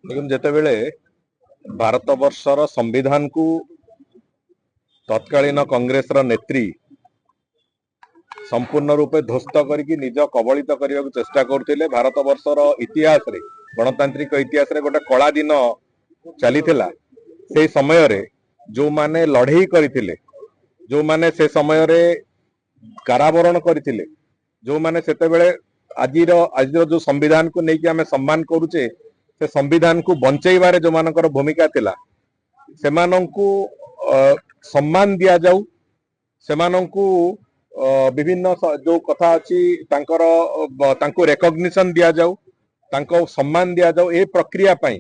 लेकिन जितेबले भारत वर्षर संविधान को तत्कालीन कांग्रेस नेत्री संपूर्ण रूपे ध्वस्त करके निज कबलित करने को चेष्टा करते। भारत वर्षर इतिहास रे गणतांत्रिक इतिहास रे गोटे कला दिन चली से समय रे जो माने लड़ई करथिले, जो माने से समय रे कारावरण करथिले, जो माने सेते बेले आजिर जो संविधान को लेकिन आम सम्मान करुचे से संविधान को बंचेबारे जो मानकर भूमिका थिला से माननकु सम्मान दिया जाऊ, से माननकु विभिन्न जो कथा अच्छी तांको रेकग्निशन दिया जाऊ, तांको सम्मान दिया जाऊ। ए प्रक्रिया पई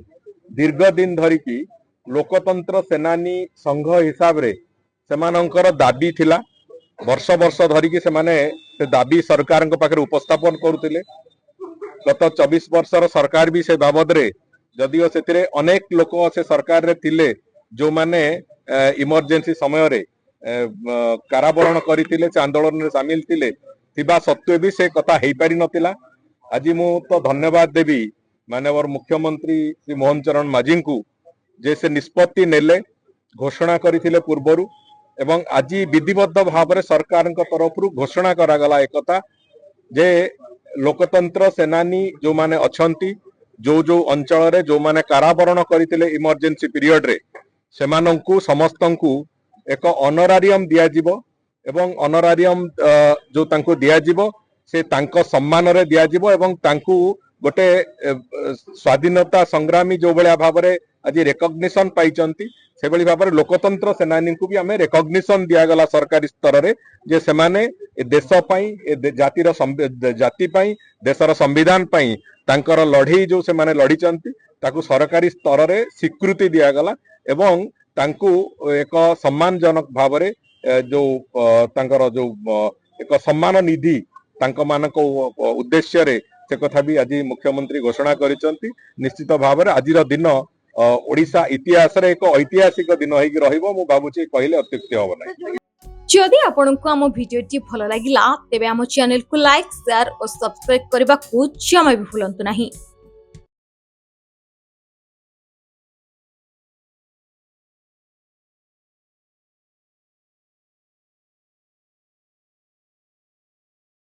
दीर्घ दिन धरिकी लोकतंत्र सेनानी संघ हिसाब रे से मानकर दाबी थिला। वर्ष वर्ष धरिकी से माने से दाबी सरकार को पाखे उपस्थापन करुतिले। गत 24 वर्षर सरकार भी से बाबद रे जदिओ से अनेक लोक से सरकार रे थिले जो माने इमरजेंसी समय रे कारावरण करथिले, से आंदोलन में सामिल थिले थिबा सत्वे भी से कथा हेई पारि नथिला। आज मु तो धन्यवाद देवी माननीय मुख्यमंत्री श्री मोहन चरण माझी को जे से निष्पत्ति नेले, घोषणा करथिले पूर्वरु एवं आज विधिबद्ध भाव में सरकार तरफ घोषणा करागला एक कथा जे लोकतंत्र सेनानी जो माने अछंती, जो अंचल रे जो माने कारावरण करथिले इमरजेंसी पीरियड रे सेमानंकु समस्तंकु एक ऑनरारियम दिया जिवो एवं ऑनरारियम जो तांको दिया जिवो से तांको सम्मान रे दिया जिवो एवं तांको गोटे स्वाधीनता संग्रामी जो बलिया भाव रे आज रेकग्निशन पाइचंती से बली भाव लोकतंत्र सेनानी को भी हमें रेकग्निशन दिया गला सरकारी स्तर रे जे से माने देश पई जातिर जाति पई देशर संविधान पई तांकर लड़ई जो से माने लड़ीचंती ताकू सरकारी स्तर रे स्वीकृति दिया गला एवं तांकू एक सम्मानजनक भाव रे जो तांकर जो एक सम्मान निधि तांको मानको उद्देश्य रे से कथा भी आज मुख्यमंत्री घोषणा करिसंती। निश्चित भाव रे आजिर दिन ओडिशा इतिहास रे एक ऐतिहासिक दिन होइकी रहिबो मु भाबुची कहले अत्युक्ति होबो नै। जदि आपनको हम वीडियोटी भलो लागिला तेबे हम चैनल को लाइक शेयर और सब्सक्राइब करबा को जमा भी भूलंतु नहीं।